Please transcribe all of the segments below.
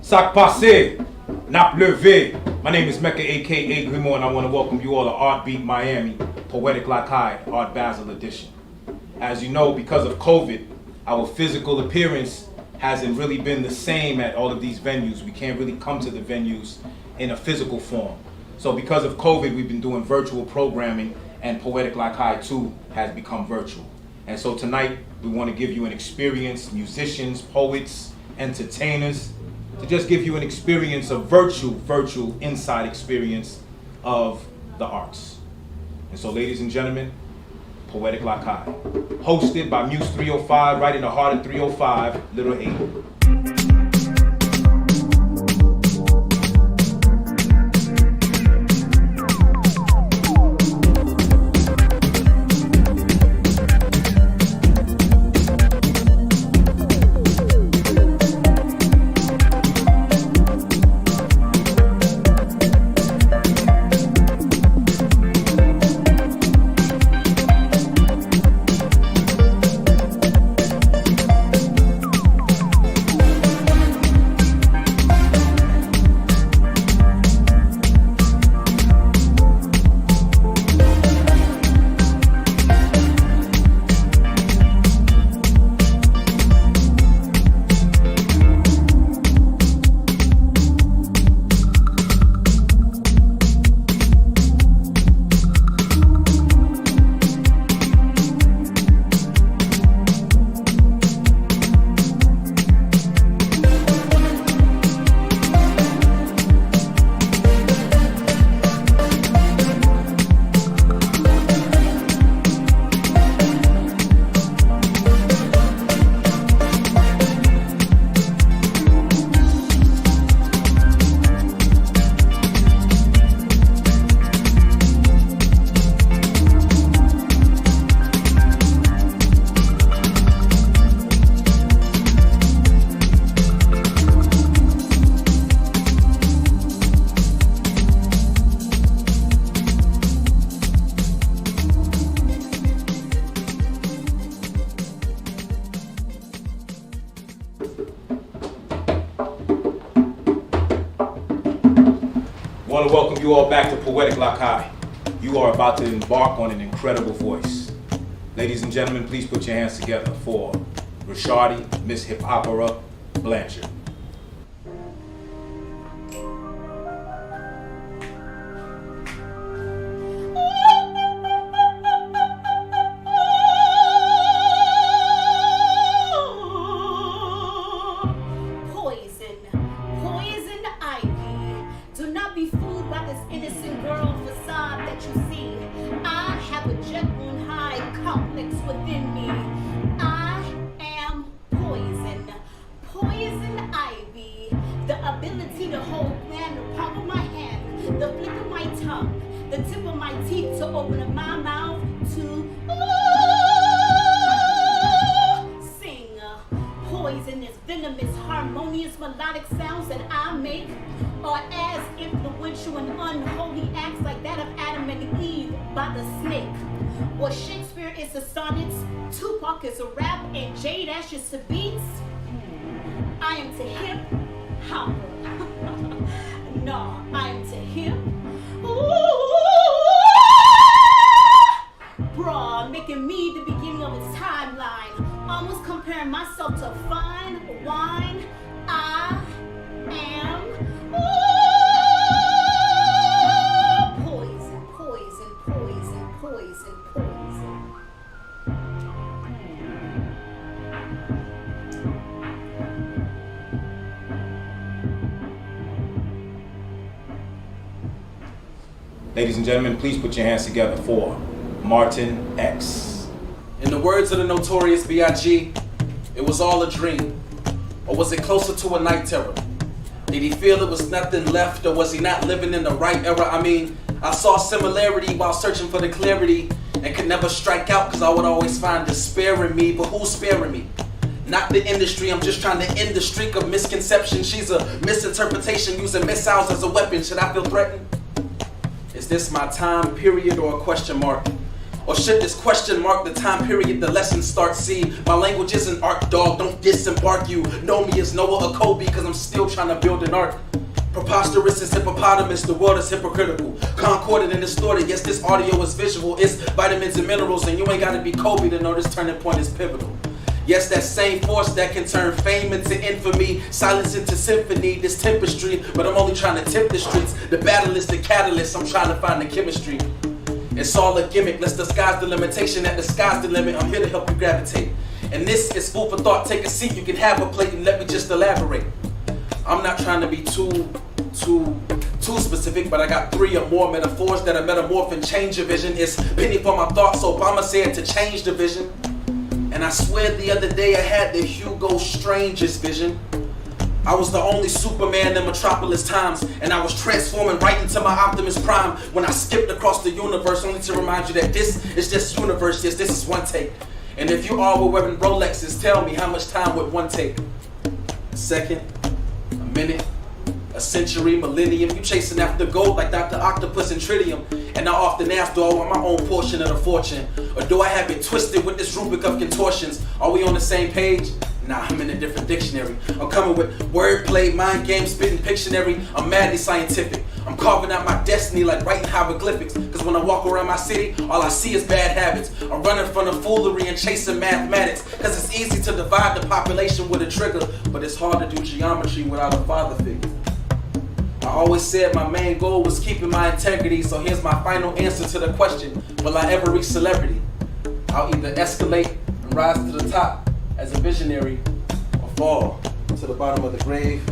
Sac passé, nap levé. My name is Mecca, aka Grimo, and I want to welcome you all to Art Beat Miami, Poetic Lakay, Art Basel edition. As you know, because of COVID, our physical appearance hasn't really been the same at all of these venues. We can't really come to the venues in a physical form. So because of COVID, we've been doing virtual programming, and Poetic Lakay too has become virtual. And so tonight, we want to give you an experience, musicians, poets, entertainers, to just give you an experience of virtual inside experience of the arts. And so ladies and gentlemen, Poetic Lakay, hosted by Muse 305, right in the heart of 305, Little 8. I want to welcome you all back to Poetic Lakay. You are about to embark on an incredible voice. Ladies and gentlemen, please put your hands together for Rashadi, Miss Hip Opera, Blanchard. To hold land, the palm of my hand, the flick of my tongue, the tip of my teeth to open up my mouth to sing. Poisonous, venomous, harmonious, melodic sounds that I make are as influential and unholy acts like that of Adam and Eve by the snake. What Shakespeare is to sonnets, Tupac is a rap, and Jade Ashes to beats. I am to hip hop. No, I'm to him. Bruh, making me the beginning of his timeline. Almost comparing myself to fine wine. I am poison, poison, poison, poison, poison. Ladies and gentlemen, please put your hands together for Martin X. In the words of the notorious B.I.G., it was all a dream. Or was it closer to a night terror? Did he feel it was nothing left, or was he not living in the right era? I mean, I saw similarity while searching for the clarity and could never strike out because I would always find despair in me. But who's sparing me? Not the industry, I'm just trying to end the streak of misconception. She's a misinterpretation using missiles as a weapon. Should I feel threatened? Is this my time period or a question mark? Or should this question mark the time period the lesson starts? See, my language isn't art, dog, don't disembark. You know me as Noah or Kobe, cause I'm still trying to build an ark. Preposterous is hippopotamus, the world is hypocritical. Concordant and distorted, yes, this audio is visual. It's vitamins and minerals, and you ain't gotta be Kobe to know this turning point is pivotal. Yes, that same force that can turn fame into infamy, silence into symphony, this tempestry. But I'm only trying to tip the streets. The battle is the catalyst, I'm trying to find the chemistry. It's all a gimmick, let's disguise the limitation that the sky's the limit. I'm here to help you gravitate. And this is food for thought, take a seat, you can have a plate and let me just elaborate. I'm not trying to be too specific, but I got 3 or more metaphors that are metamorph and change your vision. It's penny for my thoughts, Obama said to change the vision. And I swear the other day I had the Hugo Strangest vision. I was the only Superman in Metropolis times, and I was transforming right into my Optimus Prime when I skipped across the universe, only to remind you that this is just universe, yes, this is one take. And if you all were wearing Rolexes, tell me how much time would one take? A second, a minute, a century, millennium. You chasing after gold like Dr. Octopus and Tritium. And I often ask, do I want my own portion of the fortune? Or do I have it twisted with this rubric of contortions? Are we on the same page? Nah, I'm in a different dictionary. I'm coming with wordplay, mind game, spitting Pictionary. I'm madly scientific. I'm carving out my destiny like writing hieroglyphics. Cause when I walk around my city, all I see is bad habits. I'm running from the foolery and chasing mathematics. Cause it's easy to divide the population with a trigger, but it's hard to do geometry without a father figure. I always said my main goal was keeping my integrity, so here's my final answer to the question, will I ever reach celebrity? I'll either escalate and rise to the top as a visionary, or fall to the bottom of the grave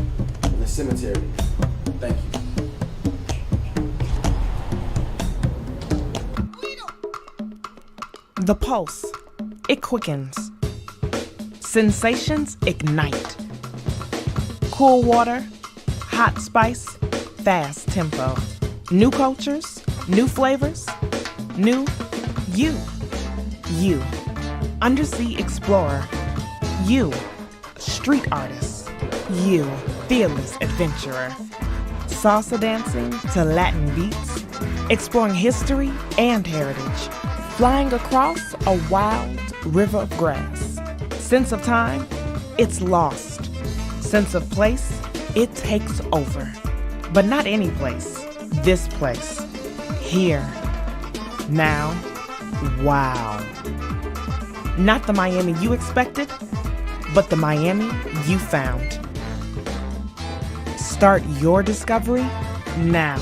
in the cemetery. Thank you. The pulse, it quickens. Sensations ignite. Cool water, hot spice, fast tempo. New cultures, new flavors, new you. You, undersea explorer. You, street artist. You, fearless adventurer. Salsa dancing to Latin beats, exploring history and heritage. Flying across a wild river of grass. Sense of time, it's lost. Sense of place, it takes over. But not any place, this place. Here, now, wow. Not the Miami you expected, but the Miami you found. Start your discovery now.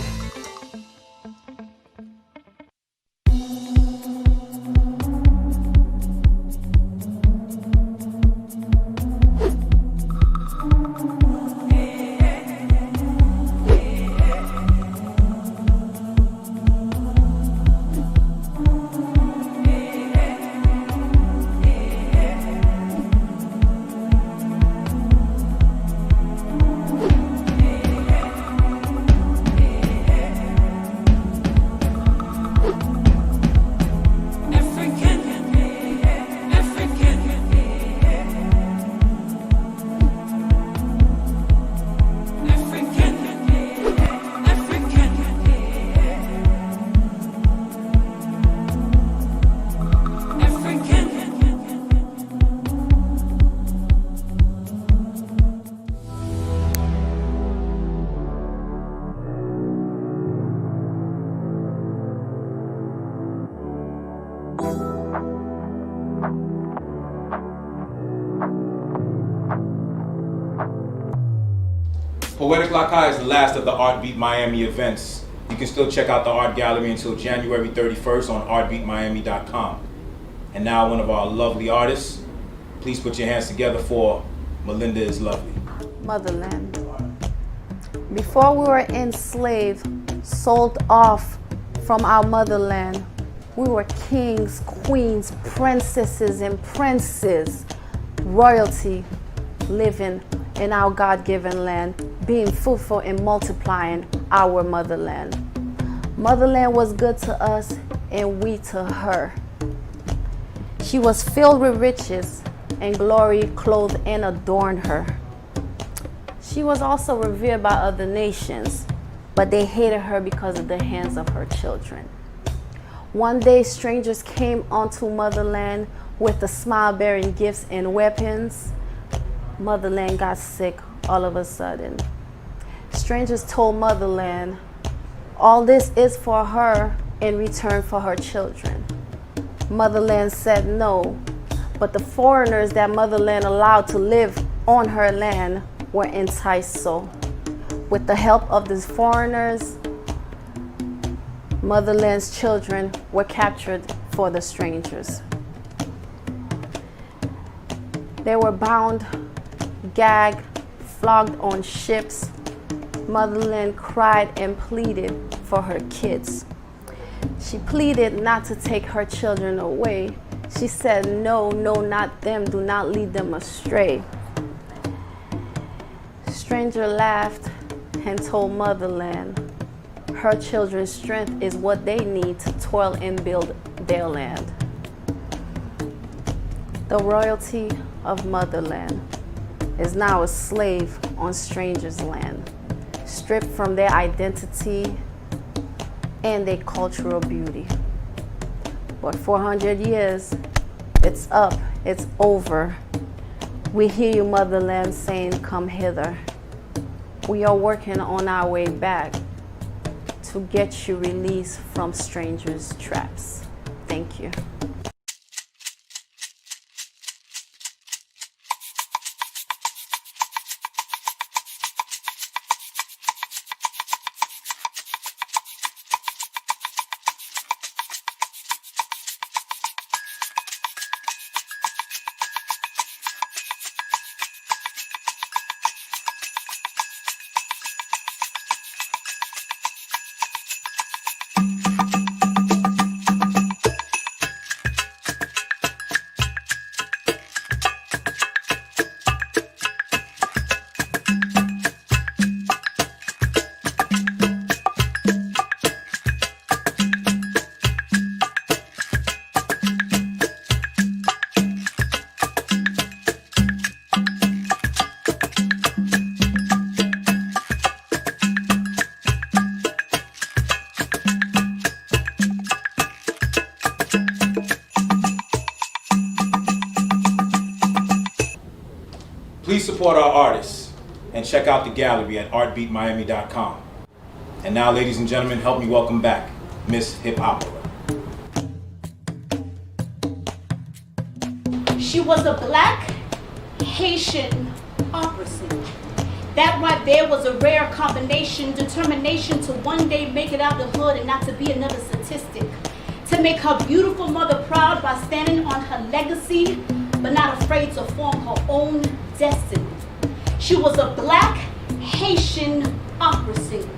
Poetic Lakay is the last of the Art Beat Miami events. You can still check out the art gallery until January 31st on artbeatmiami.com. And now one of our lovely artists. Please put your hands together for Melinda is Lovely. Motherland. Before we were enslaved, sold off from our motherland, we were kings, queens, princesses, and princes, royalty, living in our God-given land, being fruitful and multiplying our motherland. Motherland was good to us and we to her. She was filled with riches and glory, clothed and adorned her. She was also revered by other nations, but they hated her because of the hands of her children. One day, strangers came onto Motherland with a smile bearing gifts and weapons. Motherland got sick all of a sudden. Strangers told Motherland all this is for her in return for her children. Motherland said no, but the foreigners that Motherland allowed to live on her land were enticed. So, with the help of these foreigners, Motherland's children were captured for the strangers. They were bound, gagged, flogged on ships. Motherland cried and pleaded for her kids. She pleaded not to take her children away. She said, no, no, not them. Do not lead them astray. Stranger laughed and told Motherland her children's strength is what they need to toil and build their land. The royalty of Motherland is now a slave on strangers' land, stripped from their identity and their cultural beauty. But 400 years, it's up, it's over. We hear you, Motherland, saying, come hither. We are working on our way back to get you released from strangers' traps. Thank you. Please support our artists and check out the gallery at artbeatmiami.com. And now, ladies and gentlemen, help me welcome back Miss Hip Opera. She was a black Haitian opera singer. That right there was a rare combination, determination to one day make it out the hood and not to be another statistic. To make her beautiful mother proud by standing on her legacy, but not afraid to form her own destiny. She was a black Haitian opera singer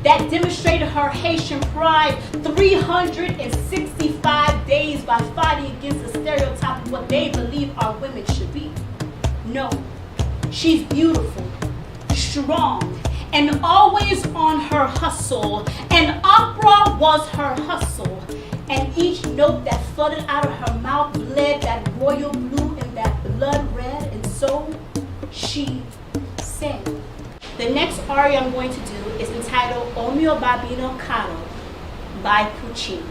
that demonstrated her Haitian pride 365 days by fighting against the stereotype of what they believe our women should be. No, she's beautiful, strong, and always on her hustle. And opera was her hustle. And each note that flooded out of her mouth bled that royal blue and that blood red. And so she sang. The next aria I'm going to do is entitled O mio babino caro by Puccini.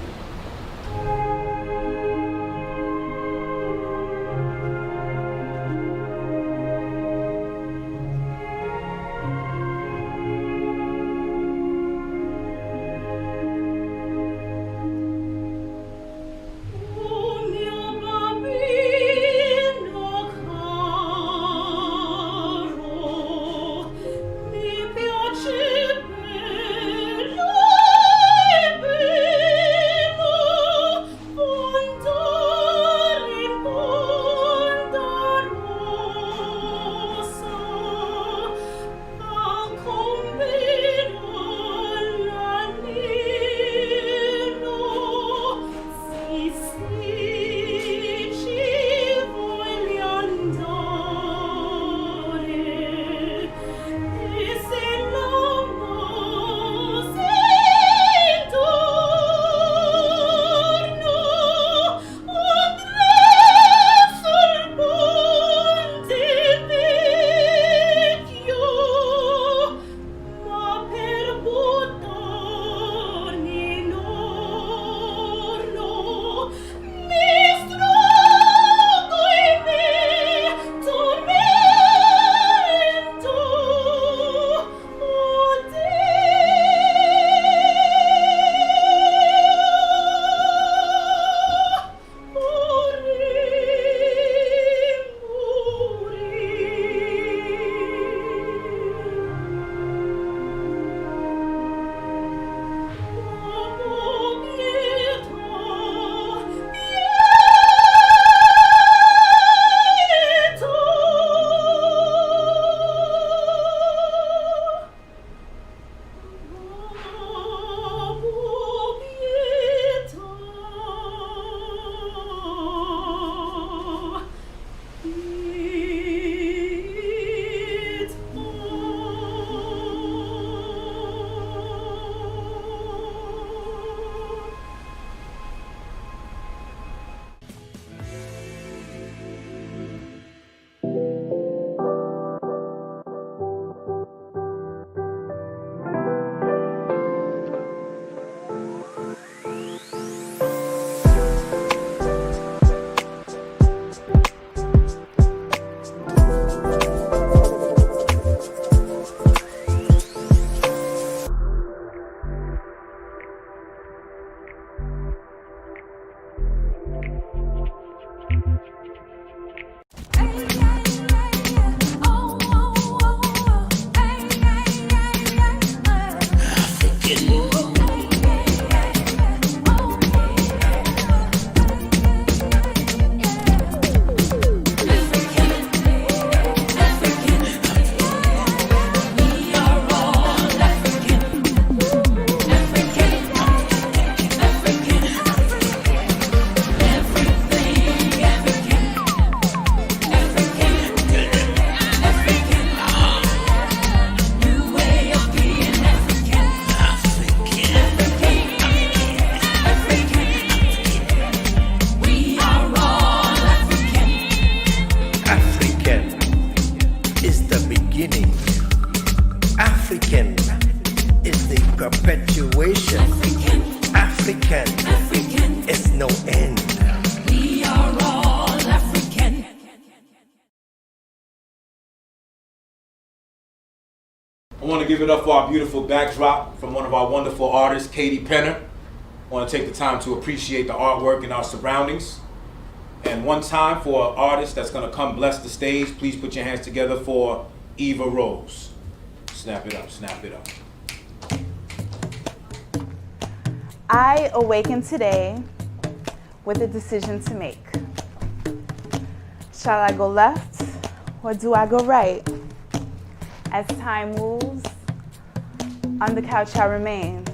perpetuation. African, it's no end. We are all African. I want to give it up for our beautiful backdrop from one of our wonderful artists, Katie Penner. I want to take the time to appreciate the artwork in our surroundings. And one time for an artist that's going to come bless the stage, please put your hands together for Eva Rose. Snap it up, snap it up. I awaken today with a decision to make. Shall I go left or do I go right? As time moves, on the couch I remain.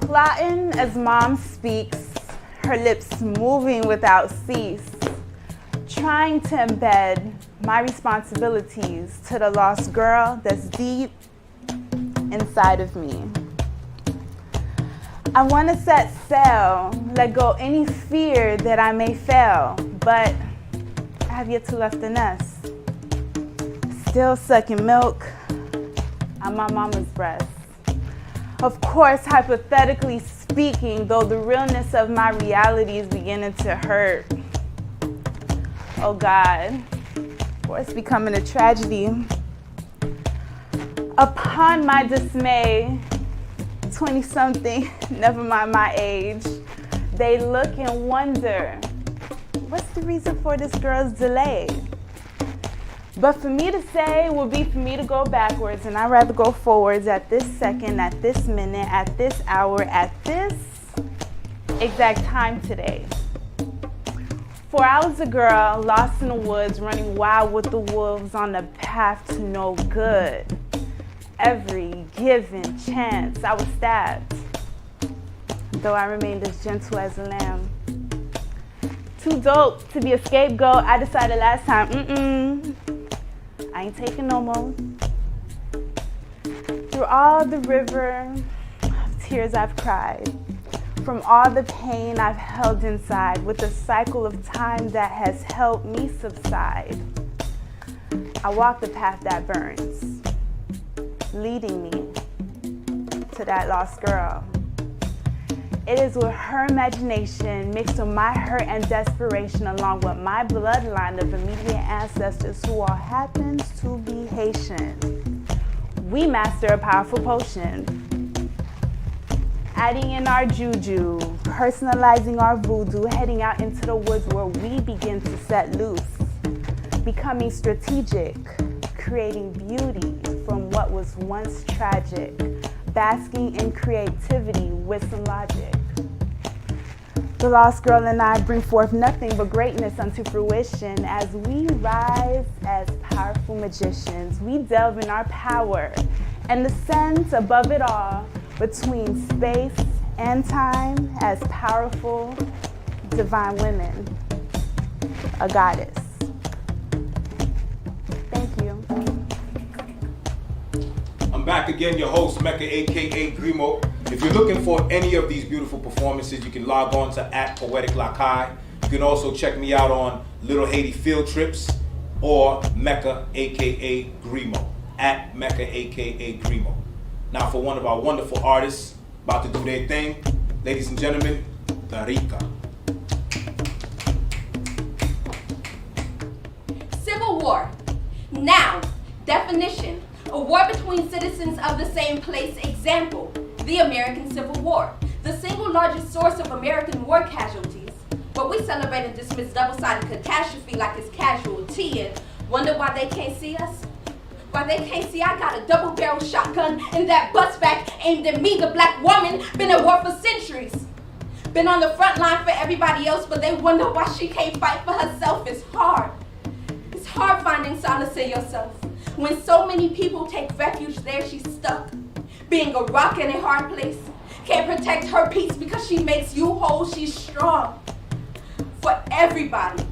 Plotting as mom speaks, her lips moving without cease, trying to embed my responsibilities to the lost girl that's deep inside of me. I want to set sail, let go any fear that I may fail, but I have yet to left the nest. Still sucking milk on my mama's breast. Of course, hypothetically speaking, though the realness of my reality is beginning to hurt. Oh God, for it's becoming a tragedy. Upon my dismay, 20-something, never mind my age, they look and wonder, what's the reason for this girl's delay? But for me to say would be for me to go backwards, and I'd rather go forwards at this second, at this minute, at this hour, at this exact time today. For I was a girl lost in the woods, running wild with the wolves on the path to no good. Every given chance I was stabbed, though I remained as gentle as a lamb. Too dope to be a scapegoat, I decided last time, I ain't taking no more. Through all the river of tears I've cried, from all the pain I've held inside, with the cycle of time that has helped me subside, I walk the path that burns, leading me to that lost girl. It is with her imagination mixed with my hurt and desperation, along with my bloodline of immediate ancestors who all happens to be Haitian. We master a powerful potion, adding in our juju, personalizing our voodoo, heading out into the woods where we begin to set loose, becoming strategic, creating beauty from what was once tragic, basking in creativity with some logic. The lost girl and I bring forth nothing but greatness unto fruition as we rise as powerful magicians. We delve in our power and ascend above it all, between space and time, as powerful, divine women, a goddess. Thank you. I'm back again, your host, Mecca, aka Grimo. If you're looking for any of these beautiful performances, you can log on to @Poetic Lakay. You can also check me out on Little Haiti Field Trips or Mecca, aka Grimo, @Mecca, aka Grimo. Now for one of our wonderful artists about to do their thing, ladies and gentlemen, Tarika. Civil War. Noun. Definition. A war between citizens of the same place. Example. The American Civil War. The single largest source of American war casualties. But we celebrate and dismiss double-sided catastrophe like it's casualty and wonder why they can't see us? Why they can't see I got a double-barrel shotgun and that bust back aimed at me, the black woman, been at war for centuries. Been on the front line for everybody else, but they wonder why she can't fight for herself. It's hard. It's hard finding solace in yourself. When so many people take refuge there, she's stuck. Being a rock in a hard place. Can't protect her peace because she makes you whole. She's strong for everybody.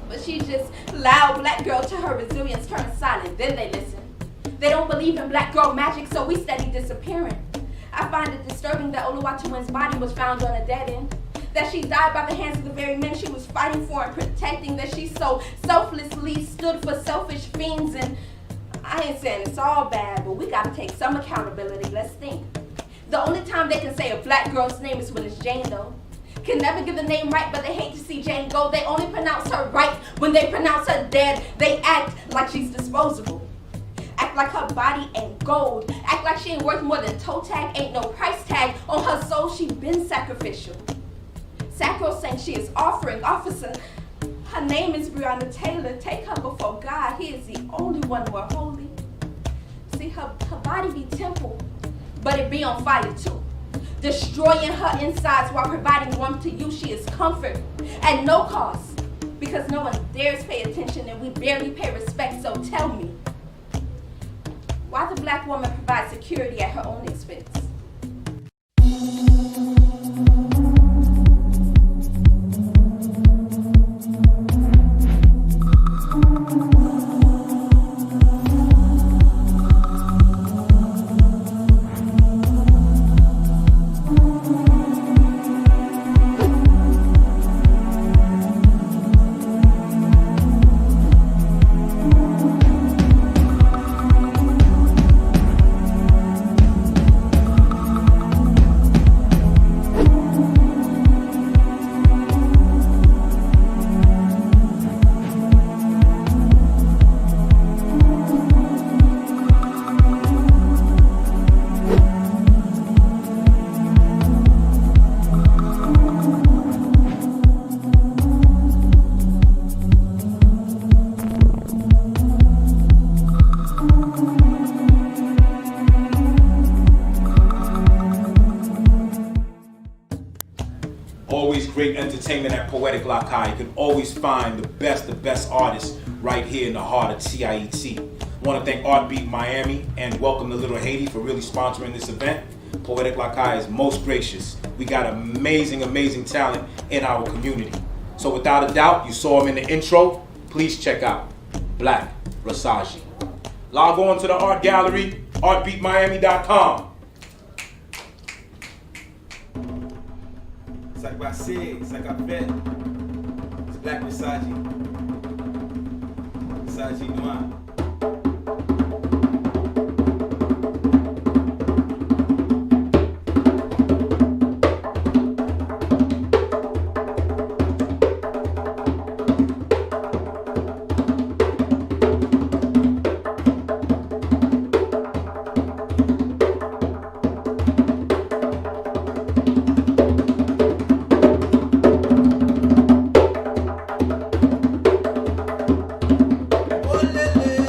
But she's just loud black girl to her resilience turns silent. Then they listen. They don't believe in black girl magic, so we steady disappearing. I find it disturbing that Oluwatoyin's body was found on a dead end. That she died by the hands of the very men she was fighting for and protecting. That she so selflessly stood for selfish fiends. And I ain't saying it's all bad, but we gotta take some accountability. Let's think. The only time they can say a black girl's name is when it's Jane Doe. Can never get the name right, but they hate to see Jane go. They only pronounce her right when they pronounce her dead. They act like she's disposable. Act like her body ain't gold. Act like she ain't worth more than toe tag. Ain't no price tag on her soul. She been sacrificial. Sacrosanct, she is offering. Officer, her name is Breonna Taylor. Take her before God. He is the only one more holy. See, her body be temple, but it be on fire too. Destroying her insides while providing warmth to you. She is comfort at no cost, because no one dares pay attention and we barely pay respect. So tell me, why the black woman provides security at her own expense? Always great entertainment at Poetic Lakay. You can always find the best artists right here in the heart of TIET. I want to thank Art Beat Miami and Welcome to Little Haiti for really sponsoring this event. Poetic Lakay is most gracious. We got amazing talent in our community. So without a doubt, you saw him in the intro. Please check out Black Rasaji. Log on to the art gallery, artbeatmiami.com. Ça que passé, ça qu'a fait, c'est Black Rasaji. Rasaji noir. Olele.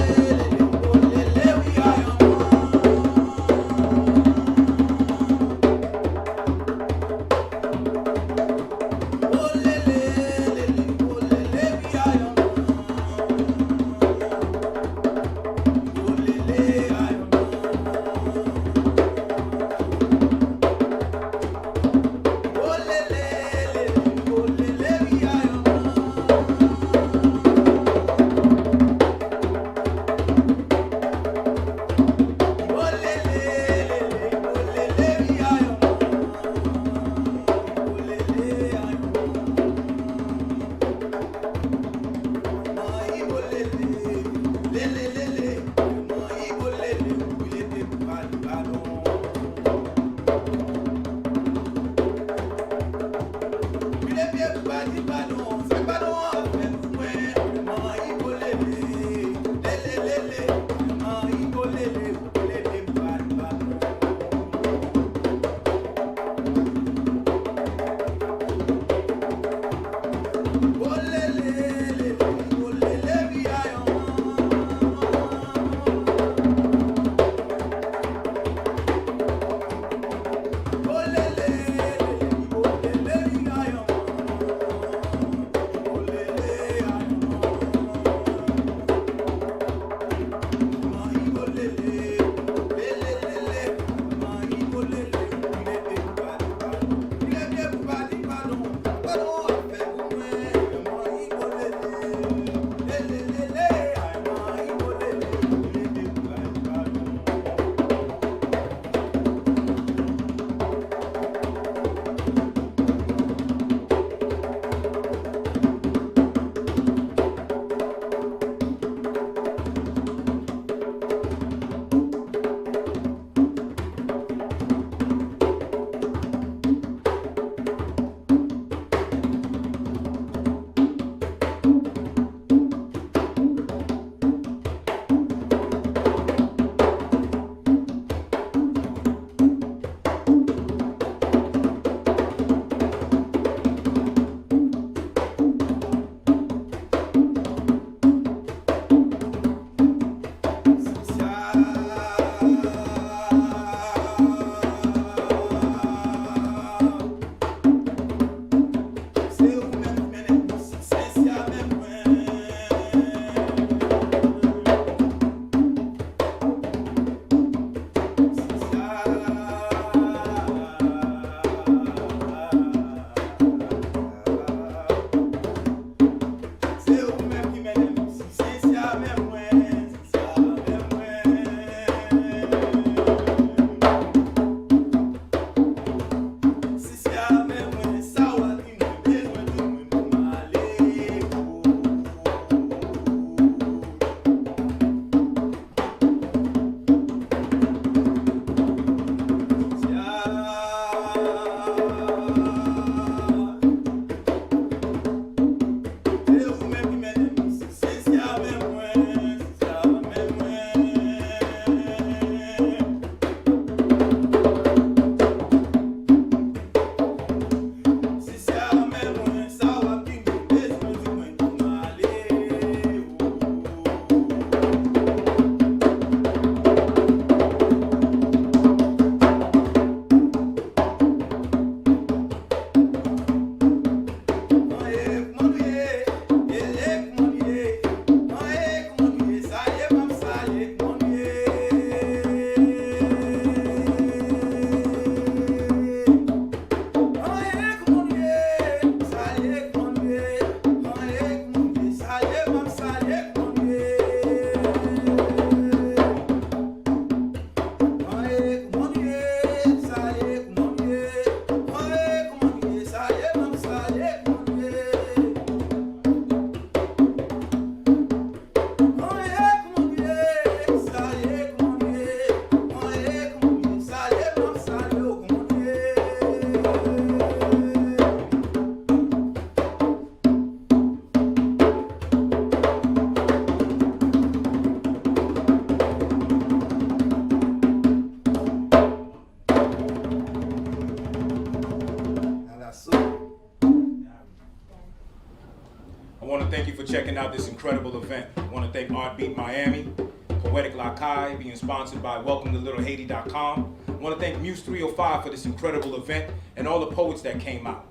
checking out this incredible event. I want to thank Art Beat Miami, Poetic Lakay, being sponsored by WelcomeToLittleHaiti.com. I want to thank Muse 305 for this incredible event and all the poets that came out.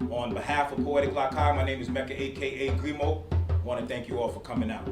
On behalf of Poetic Lakay, my name is Mecca, aka Grimo. I want to thank you all for coming out.